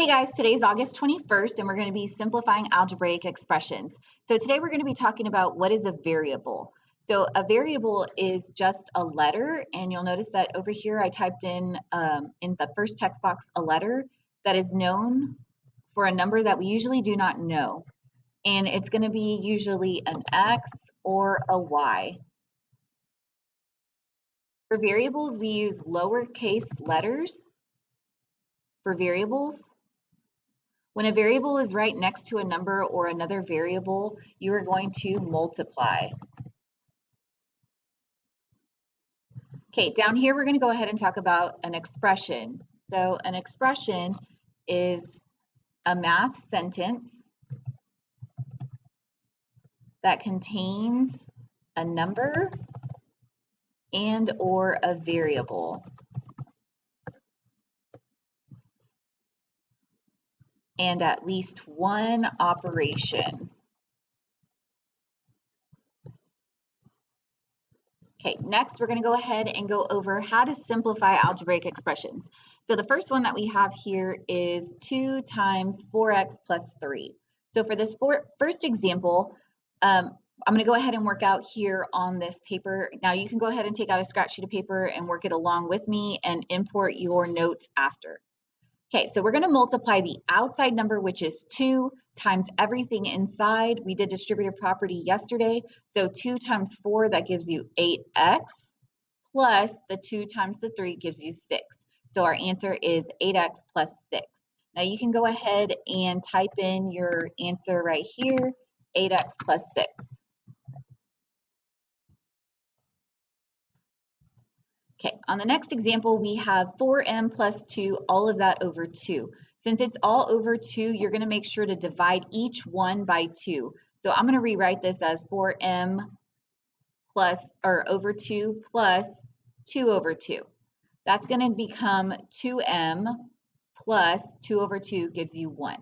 Hey guys, today's August 21st and we're going to be simplifying algebraic expressions. So today we're going to be talking about what is a variable. So a variable is just a letter, and you'll notice that over here I typed in the first text box a letter that is known for a number that we usually do not know. And it's going to be usually an X or a Y. For variables, we use lowercase letters for variables. When a variable is right next to a number or another variable, you are going to multiply. Okay, down here we're going to go ahead and talk about an expression. So an expression is a math sentence that contains a number and or a variable. And at least one operation. Okay, next we're going to go ahead and go over how to simplify algebraic expressions. So the first one that we have here is 2 times 4x plus 3. So for this first example, I'm going to go ahead and work out here on this paper. Now you can go ahead and take out a scratch sheet of paper and work it along with me and import your notes after. Okay, so we're going to multiply the outside number, which is 2, times everything inside. We did distributive property yesterday. So 2 times 4, that gives you 8x, plus the 2 times the 3 gives you 6. So our answer is 8x plus 6. Now you can go ahead and type in your answer right here, 8x plus 6. Okay, on the next example, we have 4m plus 2, all of that over 2. Since it's all over 2, you're going to make sure to divide each one by 2. So I'm going to rewrite this as 4m over 2 plus 2 over 2. That's going to become 2m plus 2 over 2 gives you 1.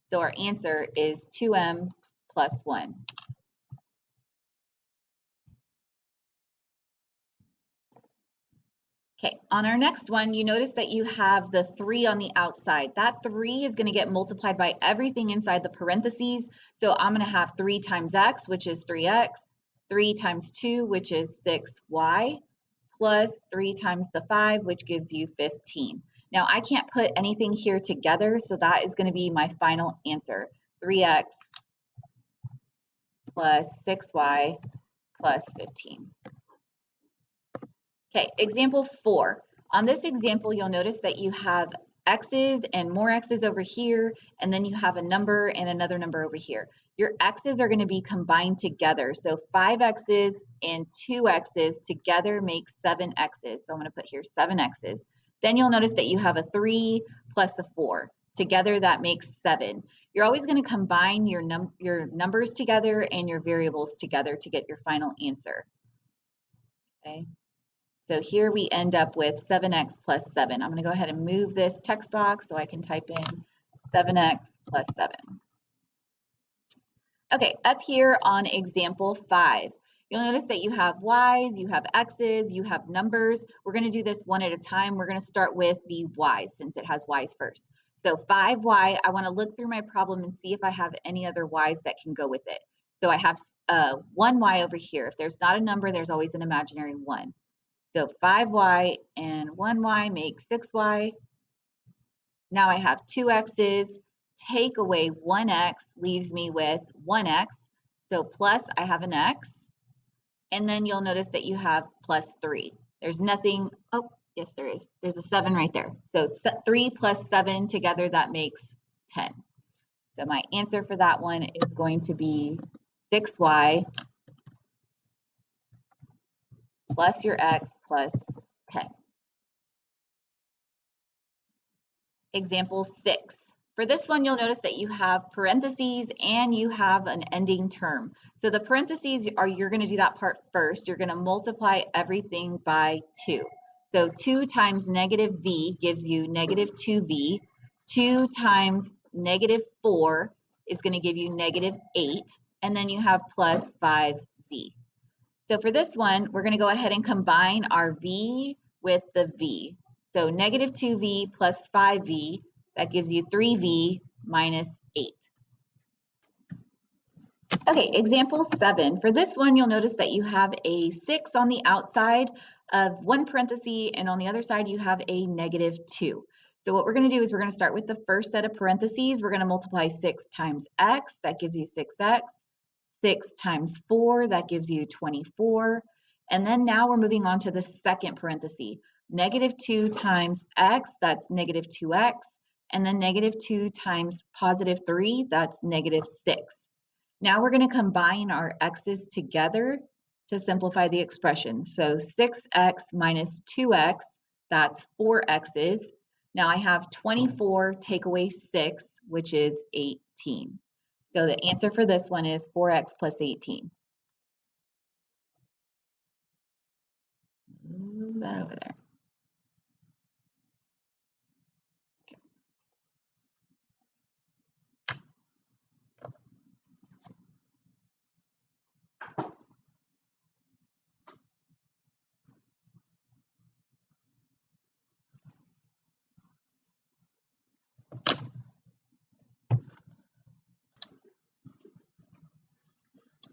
So our answer is 2m plus 1. Okay, on our next one, you notice that you have the 3 on the outside. That 3 is going to get multiplied by everything inside the parentheses. So I'm going to have 3 times x, which is 3x, 3 times 2, which is 6y, plus 3 times the 5, which gives you 15. Now, I can't put anything here together, so that is going to be my final answer, 3x plus 6y plus 15. Okay, example 4. On this example, you'll notice that you have x's and more x's over here, and then you have a number and another number over here. Your x's are going to be combined together. So 5 x's and 2 x's together make 7 x's. So I'm going to put here 7 x's. Then you'll notice that you have a 3 plus a 4. Together that makes 7. You're always going to combine your numbers together and your variables together to get your final answer. Okay. So here we end up with 7x plus 7. I'm going to go ahead and move this text box so I can type in 7x plus 7. Okay, up here on example 5, you'll notice that you have y's, you have x's, you have numbers. We're going to do this one at a time. We're going to start with the y's since it has y's first. So 5y, I want to look through my problem and see if I have any other y's that can go with it. So I have 1y over here. If there's not a number, there's always an imaginary 1. So 5y and 1y make 6y. Now I have 2 x's. Take away 1x leaves me with 1x. So plus I have an x. And then you'll notice that you have plus 3. There's nothing. Oh, yes, there is. There's a 7 right there. So 3 plus 7 together, that makes 10. So my answer for that one is going to be 6y plus your x plus 10. Example 6. For this one, you'll notice that you have parentheses and you have an ending term. So the parentheses you're going to do that part first. You're going to multiply everything by 2. So 2 times negative v gives you negative 2v. 2 times negative 4 is going to give you negative 8. And then you have plus 5v. So for this one, we're going to go ahead and combine our v with the v. So negative 2v plus 5v That gives you 3v minus 8. Okay, example 7. For this one, you'll notice that you have a 6 on the outside of one parenthesis, and on the other side, you have a negative 2. So what we're going to do is we're going to start with the first set of parentheses. We're going to multiply 6 times x. That gives you 6x. 6 times 4, that gives you 24. And then now we're moving on to the second parenthesis. Negative 2 times x, that's negative 2x. And then negative 2 times positive 3, that's negative 6. Now we're going to combine our x's together to simplify the expression. So 6x minus 2x, that's 4x's. Now I have 24 take away 6, which is 18. So the answer for this one is 4x plus 18. Move that over there.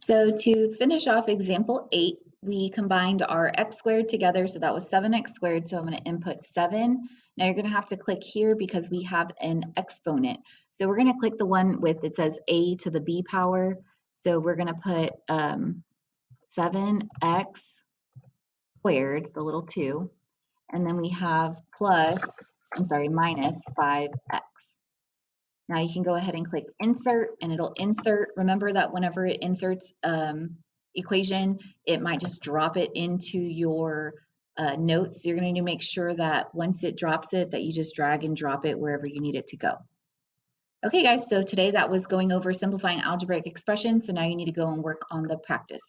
So to finish off example 8, we combined our x squared together, so that was 7x squared, so I'm going to input 7. Now you're going to have to click here because we have an exponent. So we're going to click the one with, it says a to the b power, so we're going to put 7x squared, the little 2, and then we have minus 5x. Now you can go ahead and click insert and it'll insert. Remember that whenever it inserts equation, it might just drop it into your notes. So you're going to make sure that once it drops it, that you just drag and drop it wherever you need it to go. Okay guys, so today that was going over simplifying algebraic expressions. So now you need to go and work on the practice.